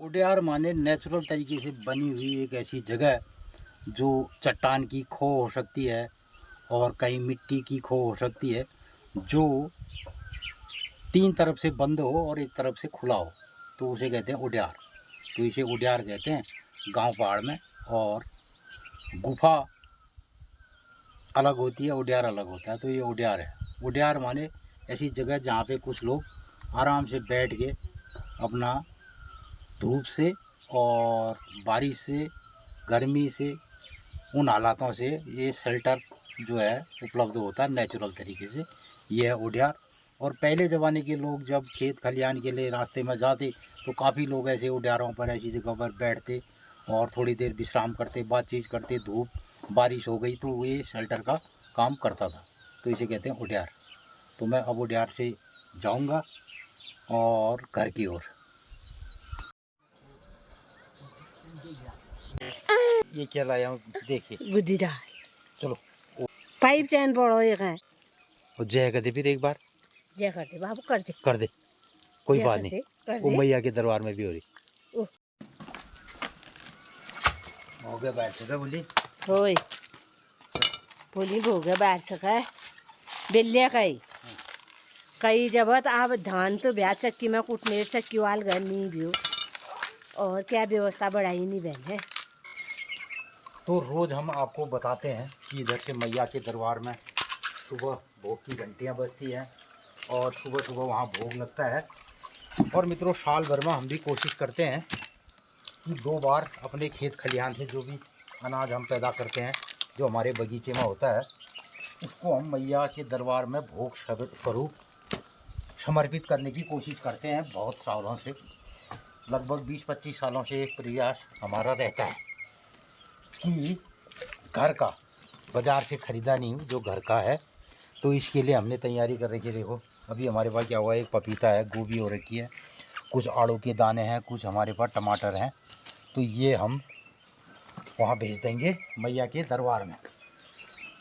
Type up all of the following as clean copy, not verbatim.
उड्यार माने नेचुरल तरीके से बनी हुई एक ऐसी जगह जो चट्टान की खो हो सकती है और कहीं मिट्टी की खो हो सकती है, जो तीन तरफ से बंद हो और एक तरफ से खुला हो, तो उसे कहते हैं उड्यार। तो इसे उड्यार कहते हैं गांव पहाड़ में। और गुफा अलग होती है, उड्यार अलग होता है, तो ये उड्यार है। उड्यार माने ऐसी जगह जहाँ पे कुछ लोग आराम से बैठ के अपना धूप से और बारिश से, गर्मी से, उन हालातों से ये शेल्टर जो है उपलब्ध होता है नेचुरल तरीके से। ये है उड्यार। और पहले ज़माने के लोग जब खेत खलिहान के लिए रास्ते में जाते तो काफ़ी लोग ऐसे उड्यारों पर, ऐसी जगह पर बैठते और थोड़ी देर विश्राम करते, बातचीत करते। धूप बारिश हो गई तो ये शेल्टर का काम करता था, तो इसे कहते हैं उड्यार। तो मैं अब उड्यार से जाऊंगा और घर की ओर। ये क्या लाया हूँ देखिए। गुड्डी डाल चलो पाइप चैन बड़ो एक है। और जय कर दे फिर एक बार। जय कर दे बाबू, कर दे कर दे, कोई जय बात कर नहीं। दे, कर वो दे। मैया के दरबार में भी हो रही। ओ। हो गया बैठ सका बोली। होय बोली भोगे बाहर सका बेलिया कई जबत अब धान तो ब्याह चक्की में कुटने चक्की वाल घर नहीं भी और क्या व्यवस्था बढ़ाई नहीं बहन है। तो रोज़ हम आपको बताते हैं कि इधर से मैया के दरबार में सुबह भोग की घंटियाँ बजती हैं और सुबह सुबह वहाँ भोग लगता है। और मित्रों, साल भर में हम भी कोशिश करते हैं कि 2 बार अपने खेत खलिहान से जो भी अनाज हम पैदा करते हैं, जो हमारे बगीचे में होता है, उसको हम मैया के दरबार में भोग स्वरूप समर्पित करने की कोशिश करते हैं। बहुत सालों से, लगभग 20-25 सालों से एक प्रयास हमारा रहता है कि घर का, बाज़ार से ख़रीदा नहीं, जो घर का है। तो इसके लिए हमने तैयारी कर रखी है। देखो अभी हमारे पास क्या हुआ है, एक पपीता है, गोभी हो रखी है, कुछ आड़ू के दाने हैं, कुछ हमारे पास टमाटर हैं। तो ये हम वहाँ भेज देंगे मैया के दरबार में।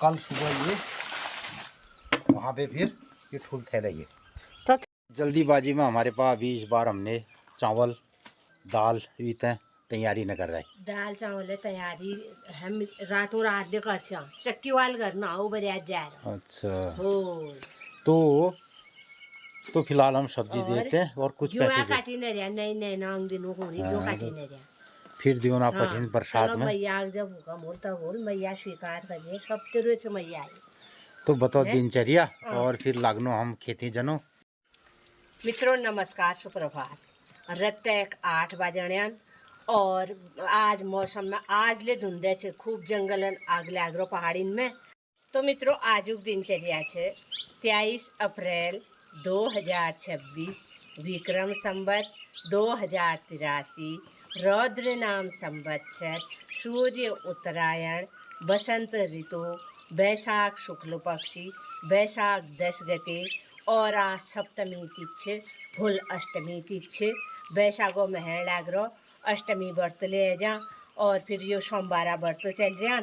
कल सुबह ये वहाँ पे फिर ये ठुल ठहरेंगे। तो जल्दीबाजी में हमारे पास अभी इस बार हमने चावल दाल इतने तैयारी न कर रहे। दाल चावल तैयारी हम रातों रात ले कर चक्की वाल घर ना हो बरिया जा रहा। अच्छा हो तो फिलहाल हम सब्जी और देते हैं और कुछ पैसे दे। काटी न रहा नहीं नहीं नांग दिनों को नहीं जो काटी न रहा। फिर दियो ना हाँ पछिन बरसात चलो में। मैया जब हुक्म हो तब बोल मैया स्वीकार करिए सब तेरे से मैया आई तो बताओ है? दिनचर्या हाँ। और फिर लागनो हम खेती जनो। मित्रों नमस्कार सुप्रभात रत्तेक 8 बजण्यान और आज मौसम में आज ले धुंधे छे खूब जंगलन आगले आगरो पहाड़ीन में। तो मित्रों आजुक दिनचर्या छे 23 अप्रैल 2026 विक्रम संवत 2083 रौद्र नाम संवत्सर सूर्य उत्तरायण बसंत ऋतु बैसाख शुक्ल पक्षी बैसाख 10 गते और आज सप्तमी तिथि फुल अष्टमी तिथि बैसागो महर लागरो अष्टमी व्रत ले जा और फिर यो सोमवार व्रत चल रहा।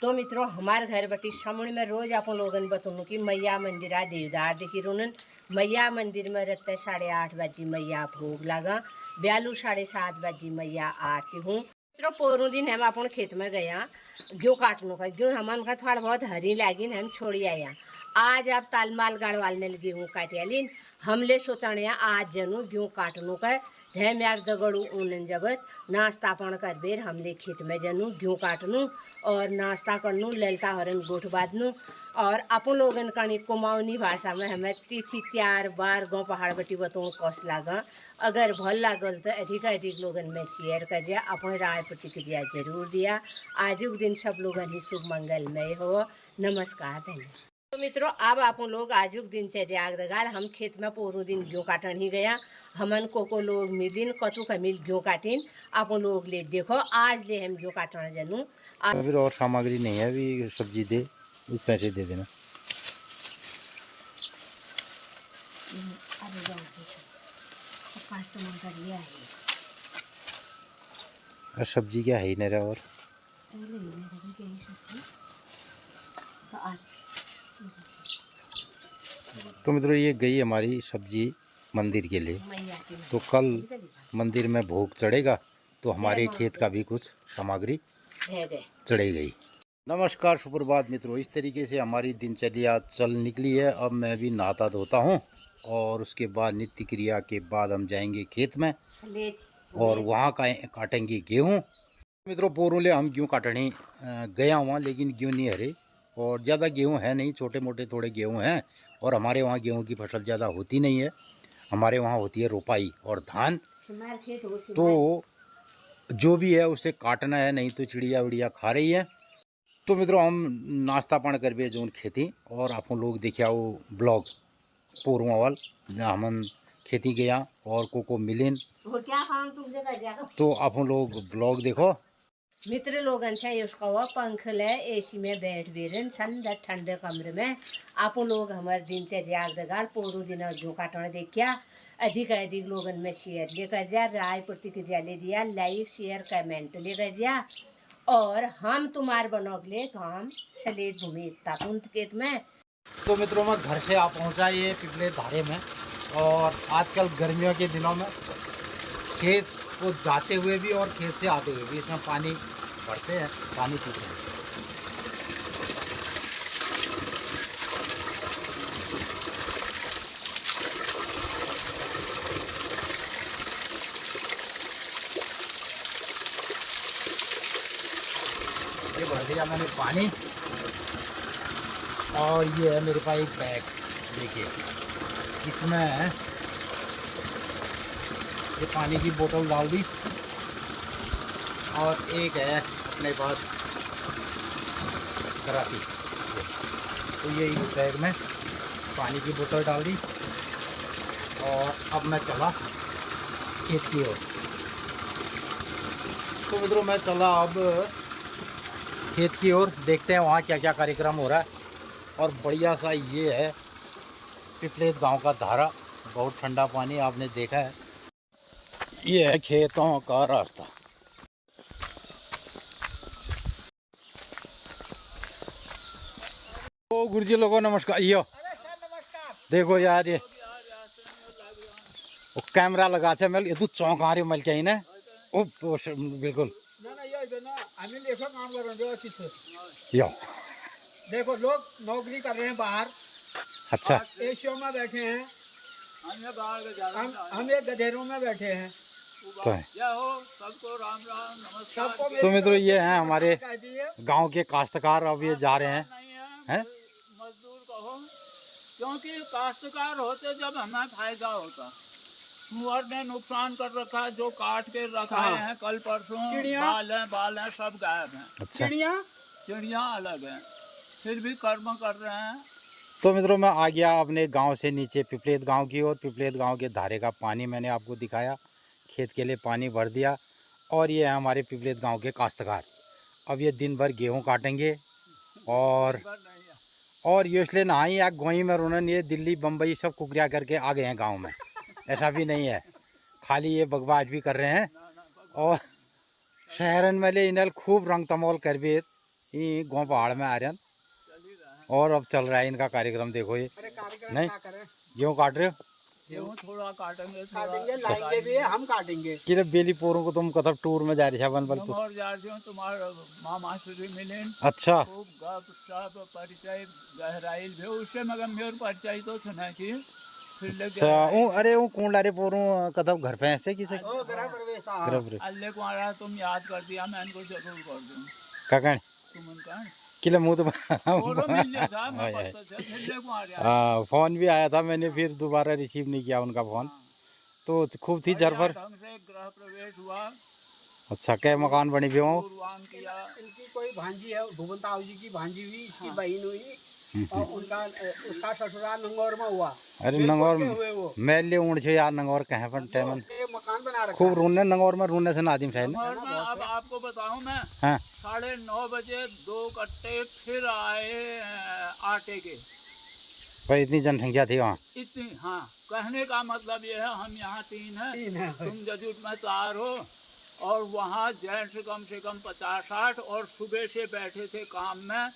तो मित्रों हमारे घर बटी समूह में रोज अपन लोगन बताऊँ कि मैया मंदिर आ देवदार देखी रोनन मैया मंदिर में रहते 8:30 बजे मैया भोग लगा ब्यालू 7:30 बजे मैया आती हूँ। मित्रों पोरों दिन हम अपन खेत में गया गेहूँ काटने का गेहूँ हमन का थोड़ा बहुत हरी लागिन हम छोड़ी आया। आज आप तालमाल गड़वालने गेहूँ काटिया लीन हमले सोचने आज जनू गेहूँ काटनों का धैम यार दगड़ू ऊन जबर नाश्ता पान कर बेर हमले खेत में जनू गेहूँ काटनू और नाश्ता करनू ललता हरन गोठ बांधनू और अपन लोगन का कुमाऊनी भाषा में हमें तिथि त्यार बार गाँव पहाड़ बटी बताऊँ कस लागा। अगर भल लागल तो अधिक लोगन में शेयर कर दिया अपन राय प्रतिक्रिया जरूर दिया। आजुक दिन सब लोगन ही शुभ मंगलमय हो। नमस्कार धन्यवाद। तो मित्रों अब आप लोग आजुक दिनचर्या दगाल हम खेत में पोरू दिन गेहूँ काटन ही गया हमन को लोग मिलिन कतु का मिल गेहूँ काटिन आप लोग ले देखो आज ले हम गेहूँ काटना जनू। फिर और सामग्री नहीं है, अभी सब्जी दे कुछ पैसे दे देना। और सब्जी क्या है ही नहीं रहा। और तो मित्रों ये गई हमारी सब्जी मंदिर के लिए। मैया की तो कल मंदिर में भोग चढ़ेगा तो हमारे खेत का भी कुछ सामग्री है गए। चढ़ेगी। नमस्कार सुप्रभात मित्रों, इस तरीके से हमारी दिनचर्या चल निकली है। अब मैं भी नहाता धोता हूँ और उसके बाद नित्य क्रिया के बाद हम जाएंगे खेत में और वहाँ का काटेंगे गेहूँ। मित्रों पोरूले हम गेहूँ काटने गया हुआ, लेकिन गेहूँ नहीं हरे और ज़्यादा गेहूँ है नहीं, छोटे मोटे थोड़े गेहूँ हैं। और हमारे वहाँ गेहूँ की फसल ज़्यादा होती नहीं है, हमारे वहाँ होती है रोपाई और धान। तो जो भी है उसे काटना है, नहीं तो चिड़िया विड़िया खा रही है। तो मित्रों हम नाश्ता पान करबे जो खेती और आप लोग देखिया वो ब्लॉग पोरुआ वाल जहाँ हम खेती गया और को मिलिन तो आप लोग ब्लॉग देखो। मित्र लोगन से उसका वह पंख ले एसी में बैठ बेरन ठंडे ठंडे कमरे में आप लोग हमारे दिनचर्या दगाड़ पोरू दिन जो काटने देखिया अधिक अधिक लोगन में शेयर लेकर दिया, राय प्रतिक्रिया ले दिया, लाइक शेयर कमेंट लेकर दिया। और हम तुम्हारे बनोगले काम सलेट भूमि तातुंत खेत में। तो मित्रों में घर से आप पहुँचा ये पिपले धारे में और आजकल गर्मियों के दिनों में खेत को जाते हुए भी और खेत से आते हुए भी इसमें पानी भरते हैं, पानी पीते हैं। ये भर दिया मैंने पानी और ये है मेरे पास एक बैग, देखिए इसमें ये पानी की बोतल डाल दी और एक है अपने पास कराती। तो ये इस बैग में पानी की बोतल डाल दी और अब मैं चला खेत की ओर। तो मित्रों मैं चला अब खेत की ओर, देखते हैं वहाँ क्या क्या कार्यक्रम हो रहा है। और बढ़िया सा ये है पिपलेत गांव का धारा, बहुत ठंडा पानी आपने देखा है। ये है खेतों का रास्ता। ओ गुरुजी लोगों नमस्कार। यो देखो यार ये वो कैमरा लगा छे मेल, ये तू चौंक आ रही मल के ने ओ बिल्कुल ना ये ना हमें देखो काम कर रहे हैं किस यो देखो लोग नौकरी कर रहे हैं बाहर, अच्छा एशियो में बैठे हैं, हम एक गधेरों में बैठे हैं। तो सबको राम राम नमस्कार। तो मित्रों ये हैं हमारे गांव के काश्तकार, अब ये जा रहे हैं हैं मजदूर कहो, क्योंकि काश्तकार होते जब हमें फायदा होता। मुहर ने नुकसान कर रखा है, जो काट के रखाए हैं कल परसों, बाल हैं सब गायब हैं। अच्छा चिड़िया अलग है, फिर भी कर्म कर रहे हैं। तो मित्रों मैं आ गया अपने गांव से नीचे पिपलेत गांव की ओर। पिपलेत गांव के धारे का पानी मैंने आपको दिखाया, खेत के लिए पानी भर दिया। और ये है हमारे पिपलेत गांव के काश्तकार। अब ये दिन भर गेहूं काटेंगे और ये इसलिए नहाई या गोई में रोनन ये दिल्ली बम्बई सब कुकरिया करके आ गए हैं गाँव में। ऐसा भी नहीं है, खाली ये बगबाज भी कर रहे हैं और शहरन में ले इन्हें खूब रंग तमोल कर भी ये गाँव पहाड़ में आ रहे हैं। और अब चल रहा है इनका कार्यक्रम, देखो ये नहीं गेहूँ काट रहे हो, गेहूं थोड़ा काटेंगे लाएंगे भी, हम काटेंगे कि बेली पोरों को तुम कथब टूर में जा रही है बनबल और जा रही हूं तुम्हारे मामा श्री मिले। अच्छा खूब गप सप परिचय गहराई भी उससे मगर मेरे परिचय तो सुना कि फिर अच्छा ओ अरे वो कौन ला रे पोरों कथब घर पे ऐसे किसे अल्ले को आ रहा तुम याद कर दिया, मैं इनको जरूर कर दूं काकण तुम उनका किले मुंह तो फोन भी आया था, मैंने फिर दोबारा रिसीव नहीं किया उनका फोन। तो खूब थी झरफर ग्रह प्रवेश हुआ। अच्छा क्या मकान बनी भी हो? इनकी कोई भांजी है, भुवनताऊ जी की भांजी हुई, इसकी बहन हुई और उसका ससुराल नंगौर में हुआ। अरे नंगौर मैं ले ऊँट छे यार, नंगौर कहाँ पर टाइम मकान बना रखा खूब रोने नंगौर में रोने से नादिम शायद। अब आपको बताऊं मैं, हाँ 9:30 बजे 2 कट्टे फिर आए आटे के। भाई इतनी जनसंख्या थी वहाँ इतनी, हाँ कहने का मतलब ये है हम यहाँ 3 हैं, तुम जजूट में 4 हो और वहाँ जेंट्स कम से कम 50-60 और सुबह से बैठे थे काम में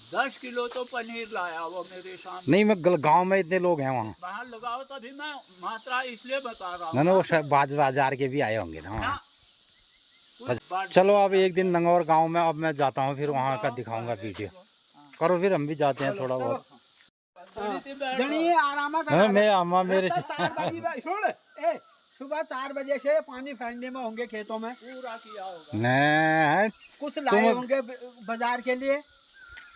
10 किलो तो पनीर लाया वो मेरे सामने। नहीं, मैं गांव में इतने लोग हैं वहाँ। बाहर लगाओ तभी मैं मात्रा इसलिए बता रहा ना हूँ ना, वो शायद बाजार के भी आए होंगे ना ना, वहाँ। कुछ बात चलो नहीं अब एक दिन नंगौर गांव में अब मैं जाता हूँ, फिर तुम वहाँ का जाओ, दिखाऊंगा पहले वीडियो। हाँ। करो फिर, हम भी जाते हैं थोड़ा बहुत। जनी आराम हाँ, मैं अम्मा मेरे से 4 बजे सुन ए सुबह 4 बजे से पानी फेरने में होंगे खेतों में, पूरा किया होगा। नहीं, कुछ लाए होंगे बाजार के लिए।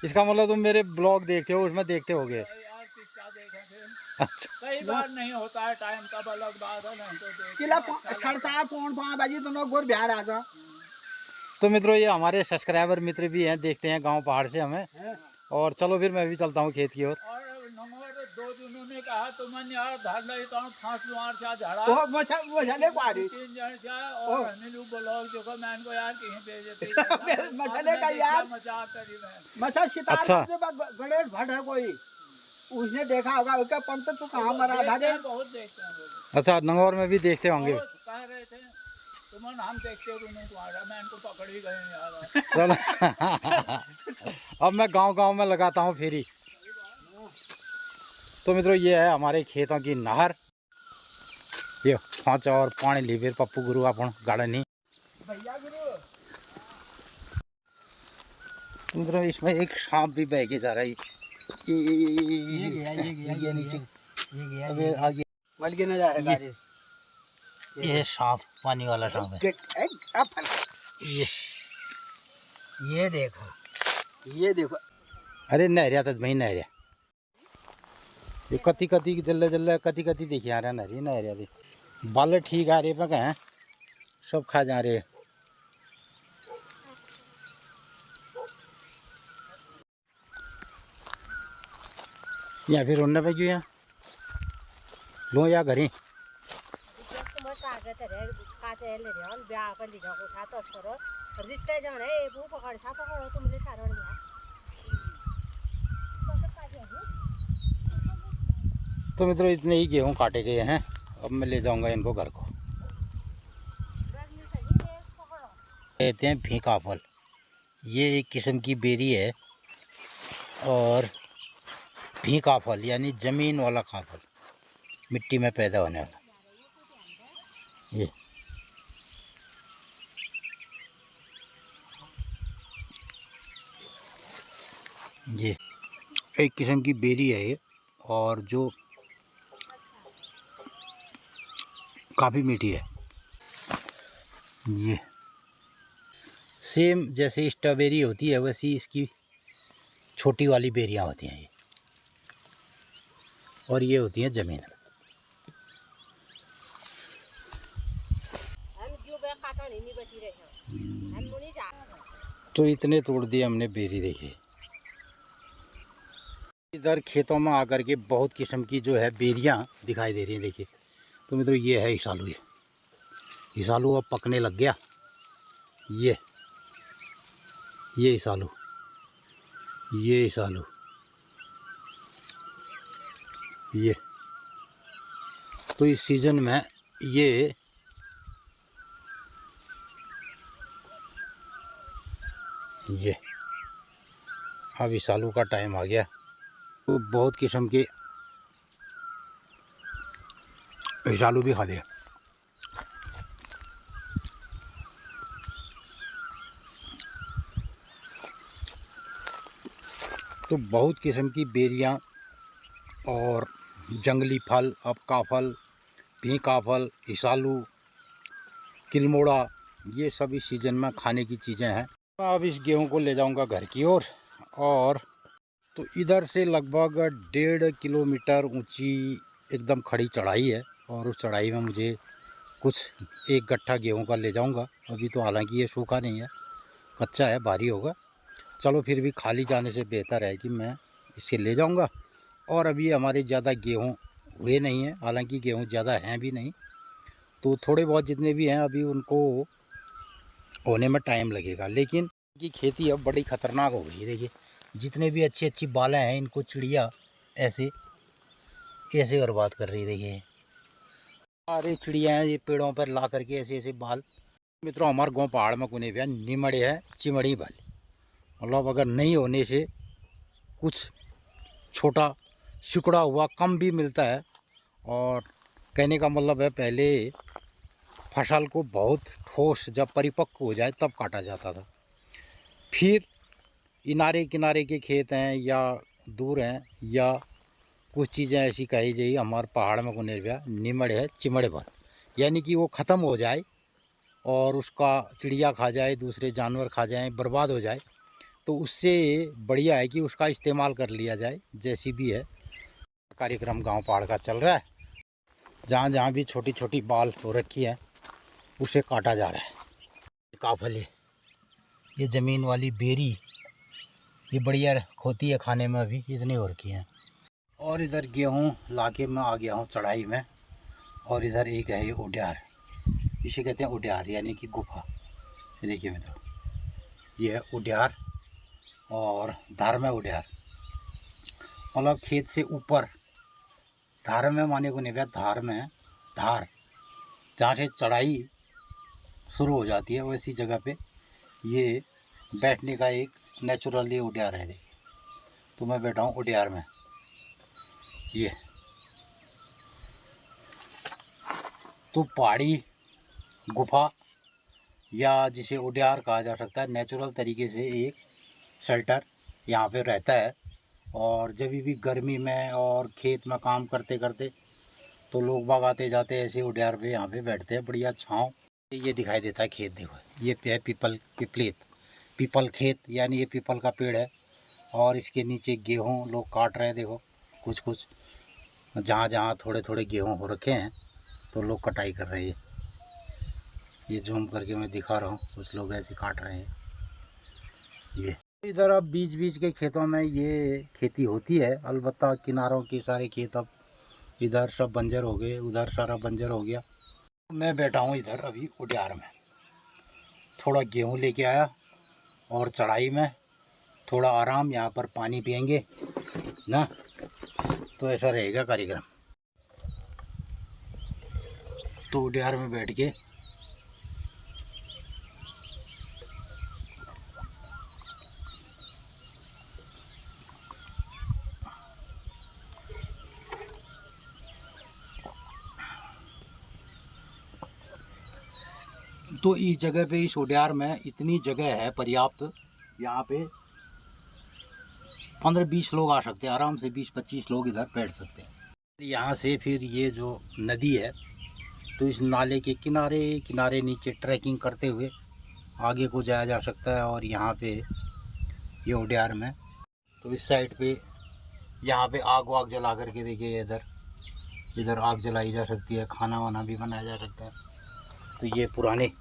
इसका मतलब तुम मेरे ब्लॉग देखते हो, उसमें देखते होगे। यार कितना देखे थे, अच्छा, कई बार नहीं होता है टाइम, तब अलग बात है, नहीं तो देख किला 4:30 पौन 5 बजे तुम लोग गोर बिहार आ जाओ। तो मित्रों ये हमारे सब्सक्राइबर मित्र भी हैं, देखते हैं गांव पहाड़ से हमें। और चलो फिर मैं भी चलता हूँ खेत की ओर। और नंबर 2 दिनों ने कहा तुमने यार धर ले तो फांस मार चा झाड़ा वो मसाले को आ रही 3 जन जाए और हमें लोग ब्लॉग देखो मैं इनको यार कहीं भेजे मसाले का यार मजाक करी मैं मसा सितार अच्छा। से गणेश भट्ट है कोई, उसने देखा होगा उसका पंत तू कहाँ मरा था रे। बहुत देखते हैं बोले अच्छा, नंगौर में भी देखते होंगे। बहुत कह रहे थे तुमन हम देखते नहीं तुम्हारा, मैं इनको पकड़ ही गए यार। चलो अब मैं गांव में लगाता हूँ फेरी। तो मित्रों ये है हमारे खेतों की नहर। ये पाँच और पानी ली फिर पप्पू गुरु अपन गाड़ा नहीं। भैया गुरु मित्रों इसमें एक सांप भी बह के जा रहा है। ये गया नीचे। ये गया अबे आगे वल के नजारे गाड़ी ये सांप, पानी वाला सांप है ये देखो अरे नहरिया तो वही नहरिया। ये कति जल्ले कति देखिए आ रहा नहरिया दे बाल ठीक आ रहे पे कहें सब खा जा रहे। या फिर उन्ने पे क्यों यहाँ लो या घरी तो मित्रों इतने ही गेहूँ काटे गए हैं। अब मैं ले जाऊंगा इनको घर को। कहते हैं भीका फल। ये एक किस्म की बेरी है और भीका फल यानी जमीन वाला खा फल, मिट्टी में पैदा होने वाला। ये एक किस्म की बेरी है ये, और जो काफ़ी मीठी है। ये सेम जैसे स्ट्रॉबेरी होती है वैसी इसकी छोटी वाली बेरियां होती हैं ये, और ये होती हैं ज़मीन में। तो इतने तोड़ दिए हमने बेरी। देखिए इधर खेतों में आकर के बहुत किस्म की जो है बेरियां दिखाई दे रही हैं। देखिए तो मित्रों ये है ईसालू। ये ईसालू अब पकने लग गया। ये ईसालू, ये ईसालू, ये तो इस सीज़न में ये अब ईसालू का टाइम आ गया। तो बहुत किस्म के ईसालू भी खा दिया। तो बहुत किस्म की बेरियां और जंगली फल, अब का फल, भीका फल, ईसालू, किलमोड़ा, ये सब इस सीज़न में खाने की चीज़ें हैं। अब इस गेहूं को ले जाऊंगा घर की ओर। और तो इधर से लगभग 1.5 किलोमीटर ऊंची एकदम खड़ी चढ़ाई है, और उस चढ़ाई में मुझे कुछ एक गट्ठा गेहूं का ले जाऊंगा। अभी तो हालांकि ये सूखा नहीं है, कच्चा है, भारी होगा। चलो फिर भी खाली जाने से बेहतर है कि मैं इसे ले जाऊंगा। और अभी हमारे ज़्यादा गेहूं हुए नहीं हैं, हालांकि गेहूं ज़्यादा हैं भी नहीं, तो थोड़े बहुत जितने भी हैं अभी उनको होने में टाइम लगेगा। लेकिन की खेती अब बड़ी ख़तरनाक हो गई है। देखिए जितने भी अच्छी अच्छी बालें हैं इनको चिड़िया ऐसे बर्बाद कर रही है। देखिए सारी चिड़िया हैं ये पेड़ों पर ला करके ऐसे बाल। मित्रों हमारे गाँव पहाड़ में कोने पे निमड़े है चिमड़ी बाल, मतलब अगर नहीं होने से कुछ छोटा सिकुड़ा हुआ कम भी मिलता है। और कहने का मतलब है पहले फसल को बहुत ठोस जब परिपक्व हो जाए तब काटा जाता था। फिर किनारे किनारे के खेत हैं या दूर हैं या कुछ चीज़ें ऐसी कही जाइए हमारे पहाड़ में को निर्भया निमड़ है चिमड़ भर, यानी कि वो ख़त्म हो जाए और उसका चिड़िया खा जाए, दूसरे जानवर खा जाएं, बर्बाद हो जाए, तो उससे बढ़िया है कि उसका इस्तेमाल कर लिया जाए। जैसी भी है कार्यक्रम गांव पहाड़ का चल रहा है, जहाँ जहाँ भी छोटी छोटी बाल हो रखी है उसे काटा जा रहा है। काफले, ये ज़मीन वाली बेरी, ये बढ़िया होती है खाने में, अभी इतनी हो रखी है। और इधर गेहूँ लाके मैं आ गया हूँ चढ़ाई में। और इधर एक है ये उड्यार, इसे कहते हैं उड्यार यानी कि गुफा। ये देखिए मित्रों, ये है उड्यार और धार में उड्यार, मतलब खेत से ऊपर। धार में माने को नहीं गया, धार में धार जहाँ से चढ़ाई शुरू हो जाती है वैसी जगह पे ये बैठने का एक नेचुरली उड्यार है। देखिए, तो मैं बैठा हूँ उड्यार में। ये तो पहाड़ी गुफा या जिसे उड्यार कहा जा सकता है, नेचुरल तरीके से एक शेल्टर यहाँ पे रहता है। और जब भी गर्मी में और खेत में काम करते करते तो लोग बाग आते जाते ऐसे उड्यार पे यहाँ पे बैठते हैं, बढ़िया छाँव। ये दिखाई देता है खेत, देखो ये है पीपल खेत, यानी ये पीपल का पेड़ है। और इसके नीचे गेहूँ लोग काट रहे हैं, देखो कुछ कुछ जहाँ जहाँ थोड़े थोड़े गेहूँ हो रखे हैं तो लोग कटाई कर रहे हैं। ये जूम करके मैं दिखा रहा हूँ, कुछ लोग ऐसे काट रहे हैं। ये इधर अब बीच बीच के खेतों में ये खेती होती है, अलबत्ता किनारों के सारे खेत अब इधर सब बंजर हो गए, उधर सारा बंजर हो गया। मैं बैठा हूँ इधर अभी उड्यार में, थोड़ा गेहूँ लेके आया और चढ़ाई में थोड़ा आराम, यहाँ पर पानी पियेंगे ना, तो ऐसा रहेगा कार्यक्रम। तो उड्यार में बैठ के तो इस जगह पे, इस उड्यार में इतनी जगह है पर्याप्त, यहाँ पे 15-20 लोग आ सकते हैं आराम से, 20-25 लोग इधर बैठ सकते हैं। यहाँ से फिर ये जो नदी है, तो इस नाले के किनारे किनारे नीचे ट्रैकिंग करते हुए आगे को जाया जा सकता है। और यहाँ पे ये उड्यार में तो इस साइड पे यहाँ पे आग वाग जला करके देखिए, इधर आग जलाई जा सकती है, खाना वाना भी बनाया जा सकता है। तो ये पुराने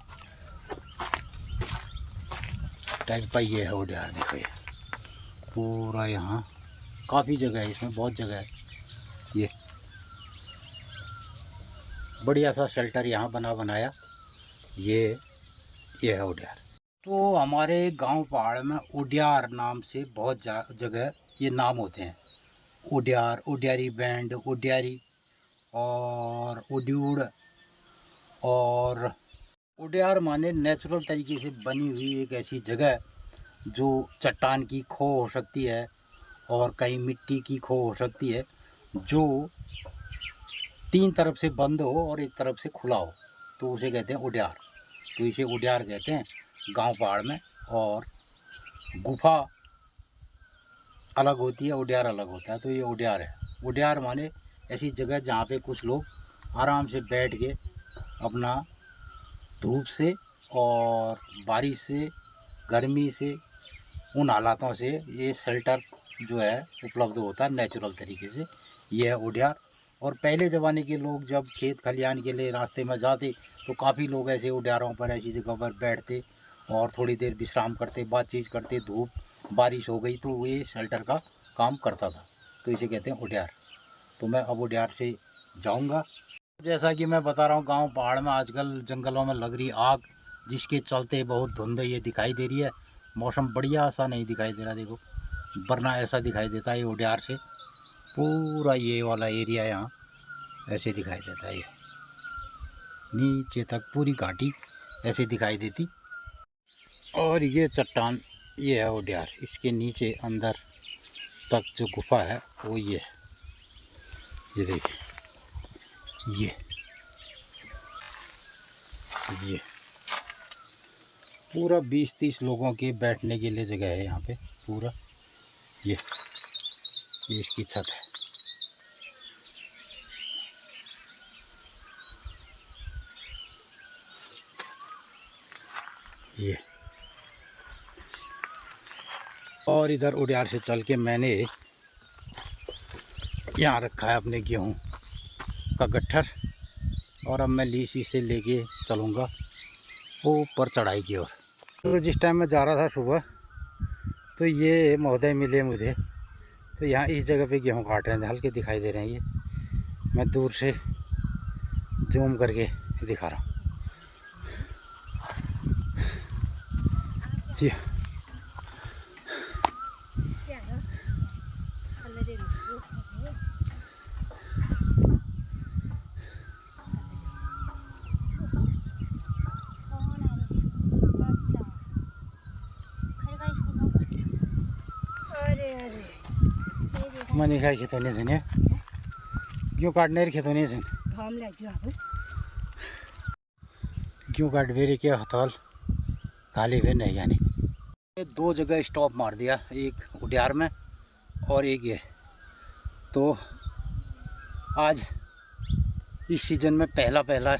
टाइप का ये है उड्यार, देखो ये पूरा यहाँ काफ़ी जगह है, इसमें बहुत जगह है। ये बढ़िया सा शेल्टर यहाँ बनाया, ये है उड्यार। तो हमारे गांव पहाड़ में उड्यार नाम से बहुत जगह ये नाम होते हैं। उड्यार, उड्यारी बैंड, उड्यारी और उड्यूड़। और उड्यार माने नेचुरल तरीके से बनी हुई एक ऐसी जगह जो चट्टान की खो हो सकती है और कहीं मिट्टी की खो हो सकती है, जो 3 तरफ से बंद हो और एक तरफ से खुला हो, तो उसे कहते हैं उड्यार। तो इसे उड्यार कहते हैं गांव पहाड़ में। और गुफा अलग होती है, उड्यार अलग होता है, तो ये उड्यार है। उड्यार माने ऐसी जगह जहाँ पे कुछ लोग आराम से बैठ के अपना धूप से और बारिश से, गर्मी से, उन हालातों से ये शेल्टर जो है उपलब्ध होता है नेचुरल तरीके से, ये है उड्यार। और पहले ज़माने के लोग जब खेत खलियान के लिए रास्ते में जाते तो काफ़ी लोग ऐसे उड्यारों पर, ऐसी जगह पर बैठते और थोड़ी देर विश्राम करते, बातचीत करते। धूप बारिश हो गई तो ये शेल्टर का काम करता था, तो इसे कहते हैं उड्यार। तो मैं अब उड्यार से जाऊंगा। जैसा कि मैं बता रहा हूँ, गांव पहाड़ में आजकल जंगलों में लग रही आग, जिसके चलते बहुत धुंध ये दिखाई दे रही है। मौसम बढ़िया सा नहीं दिखाई दे रहा, देखो, वरना ऐसा दिखाई देता है। ये उड्यार से पूरा ये वाला एरिया यहाँ ऐसे दिखाई देता है, ये नीचे तक पूरी घाटी ऐसे दिखाई देती। और ये चट्टान, ये है उड्यार, इसके नीचे अंदर तक जो गुफा है वो ये है। ये देखिए, ये पूरा 20-30 लोगों के बैठने के लिए जगह है यहाँ पे पूरा। ये इसकी छत है। ये और इधर उड़ियार से चल के मैंने यहाँ रखा है अपने गेहूँ का गट्ठर, और अब मैं लीसी से लेके चलूँगा ऊपर चढ़ाई की ओर। तो जिस टाइम मैं जा रहा था सुबह, तो ये महोदय मिले मुझे, तो यहाँ इस जगह पे गेहूँ काट रहे हैं, हल्के दिखाई दे रहे हैं। ये मैं दूर से जूम करके दिखा रहा हूँ। ये मनी खाई खेतों नहीं सुने क्यों काटने रे खेतों नहीं सुन क्यों काट वेरे क्या हताल काली वे नहीं यानी। दो जगह स्टॉप मार दिया, एक उड़ियार में और एक ये। तो आज इस सीज़न में पहला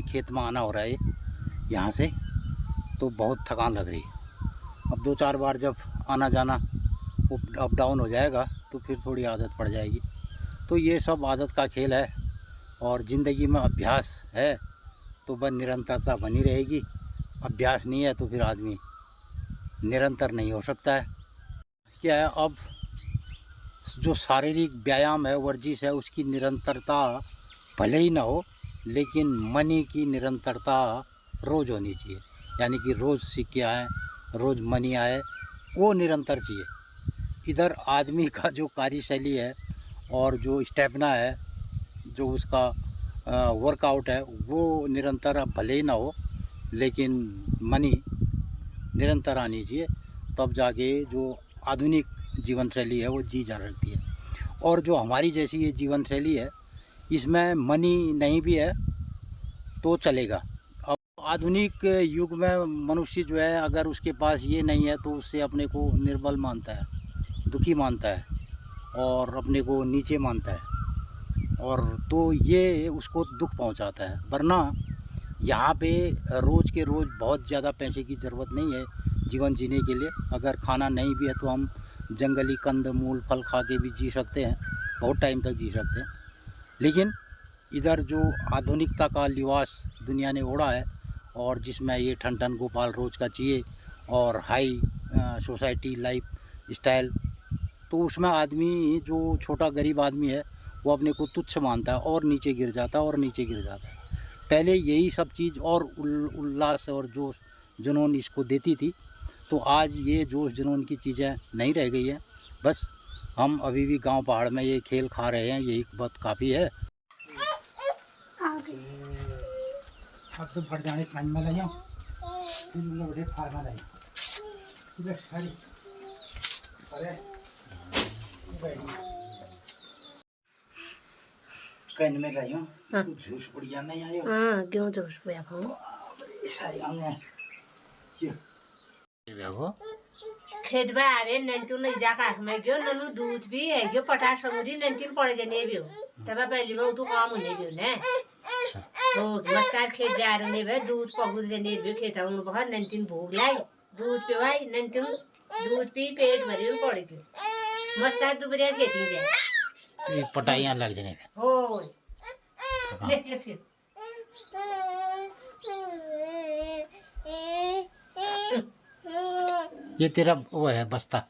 खेत में आना हो रहा है यहाँ से, तो बहुत थकान लग रही है। अब 2-4 बार जब आना जाना अप डाउन हो जाएगा तो फिर थोड़ी आदत पड़ जाएगी। तो ये सब आदत का खेल है, और ज़िंदगी में अभ्यास है तो बस निरंतरता बनी रहेगी। अभ्यास नहीं है तो फिर आदमी निरंतर नहीं हो सकता है। क्या है, अब जो शारीरिक व्यायाम है, वर्जिश है, उसकी निरंतरता भले ही ना हो, लेकिन मनी की निरंतरता रोज़ होनी चाहिए। यानी कि रोज़ सिक्के आए, रोज़ मनी आए, वो निरंतर चाहिए। इधर आदमी का जो कार्यशैली है और जो स्टेमिना है, जो उसका वर्कआउट है, वो निरंतर अब भले ही ना हो, लेकिन मनी निरंतर आनी चाहिए। तब जाके जो आधुनिक जीवन शैली है वो जी जा सकती है। और जो हमारी जैसी ये जीवन शैली है, इसमें मनी नहीं भी है तो चलेगा। अब आधुनिक युग में मनुष्य जो है, अगर उसके पास ये नहीं है तो उससे अपने को निर्बल मानता है, दुखी मानता है, और अपने को नीचे मानता है, और तो ये उसको दुख पहुंचाता है। वरना यहाँ पे रोज़ के रोज़ बहुत ज़्यादा पैसे की ज़रूरत नहीं है जीवन जीने के लिए। अगर खाना नहीं भी है तो हम जंगली कंद मूल फल खा के भी जी सकते हैं, बहुत टाइम तक जी सकते हैं। लेकिन इधर जो आधुनिकता का लिबास दुनिया ने ओढ़ा है, और जिसमें ये ठन गोपाल रोज का चाहिए और हाई सोसाइटी लाइफ स्टाइल, तो उसमें आदमी जो छोटा गरीब आदमी है वो अपने को तुच्छ मानता है और नीचे गिर जाता है और नीचे गिर जाता है। पहले यही सब चीज़ और उल्लास और जोश जुनून इसको देती थी, तो आज ये जोश जुनून की चीज़ें नहीं रह गई हैं। बस हम अभी भी गांव पहाड़ में ये खेल खा रहे हैं, यही बहुत काफ़ी है। अब तो भर जाने खान में लाइयो, फिर लोड़े फार में लाइयो। इधर सारी अरे कन में लाइयो, तो झूठ बढ़िया नहीं आयो। हाँ, क्यों झूठ बोया भाऊ? सारी आंगे ये देखो खेत में आ रहे नंतु नहीं जा काख में गयो, ननु दूध भी है गयो, पटा संगरी नंतिन पड़े जने भी हो, तब पहली वो तू काम होने भी हो ने। तो मस्तार खेत जा रहे ने बे, दूध पगुर जने भी खेता उन बहुत नंतिन भूख लाई, दूध पिवाई नंतिन, दूध पी पेट भरी पड़ गयो। मस्तार दुबरिया खेती जाए, ये पटाइयां लग जने हो ले कैसे ये तेरा वो है बस्ता,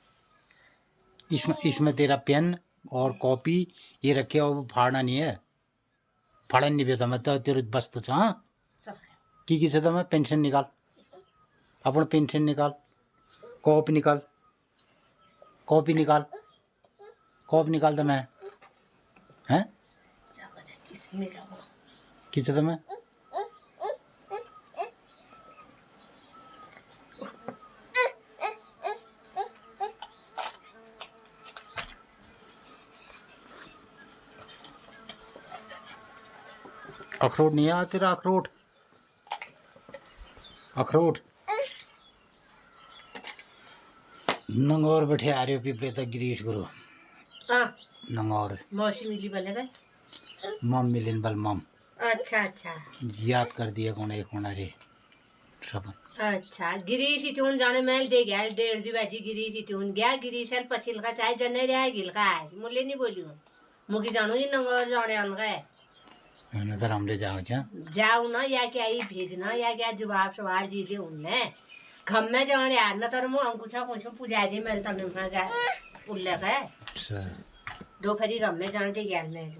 इसमें तेरा पेन और कॉपी ये रखे, और फाड़ना नहीं है, फाड़न नहीं बेता मैं तो तेरे बस्ता छ। हाँ की से तो मैं पेंशन निकाल, अपन पेंशन निकाल, कॉपी निकाल, कॉपी निकाल, कॉपी निकाल तो मैं हैं किसे तो मैं अखरोट नहीं आ तेरा अखरोट अखरोट नंगौर बैठे आ रहे हो पीपे तक गिरीश गुरु हाँ नंगौर मौसी मिली बने भाई मम मिलिन बल मम अच्छा अच्छा याद कर दिया कौन एक होना रे सब अच्छा गिरीश इथून जाने मैल दे गया 1:30 बजे गिरीश इथून गया गिरीश पछिल का चाय जने रे गिल का मुले नहीं बोलियो मुकी जानो ही नंगौर जाने अन गए नजर हमले जाओ जा जाऊ ना या क्या ही भेजना या क्या जवाब सवाल जी ले उनने घम में जाने यार न तर मु अंकुशा कुछ पूजा दे मेल तने में गए उल्ले गए अच्छा दोपहरी घम में जाने दे गया मैं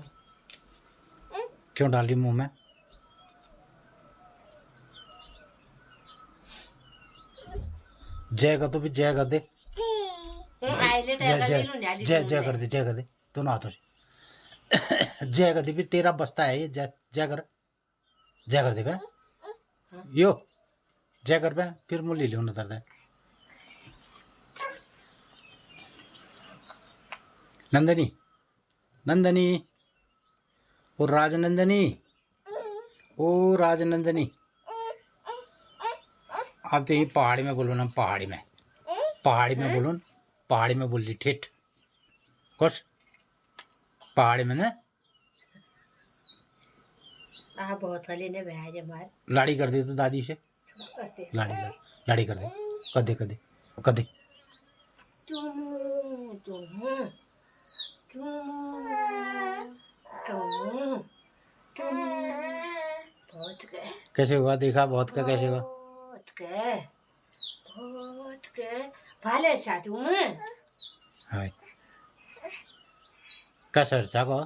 क्यों डाली मुंह में जय का तो भी जय कर दे आइले जय तो जय लूं जाली जय जय कर दे दोनों हाथों से जय कर दे फिर तेरा बस्ता है ये जय जय कर दे बे यो जय कर बे फिर मुँह ले लो नजर दे नंदनी नंदनी ओ राजनंदनी ओ राजनंदनी अब तो ये पहाड़ी में बोलो ना पहाड़ी में बोलो ना पहाड़ी में बोल ली ठेठ कुछ पहाड़ी में ना आ बहुत वाले ने भैया जमार लाड़ी कर दे तो दादी से करते लाड़ी कर दे कदे कदे कदे तुम तुम बहुत गए कैसे हुआ देखा बहुत का कैसे हुआ बहुत के भाले सा तुम हाय का सरचा को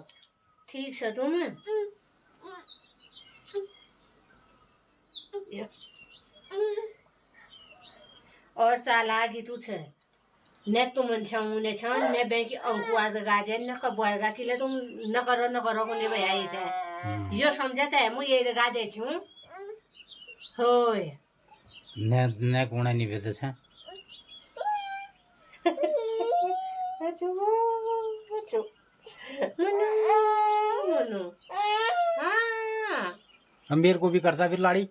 ठीक से तुम और चालाकी तू छे ने तुम ने छन ने बेंकी अंकु आद गाजे न कबुआ किले तुम न करो को ने भैया ये छे यो समझता है मु ये गा दे छु होय ने कोने नहीं बेदे छे अच्छा अच्छा मनु हाँ अमीर को भी करता फिर लाड़ी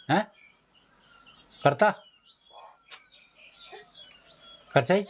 हैं करता कर चाहिए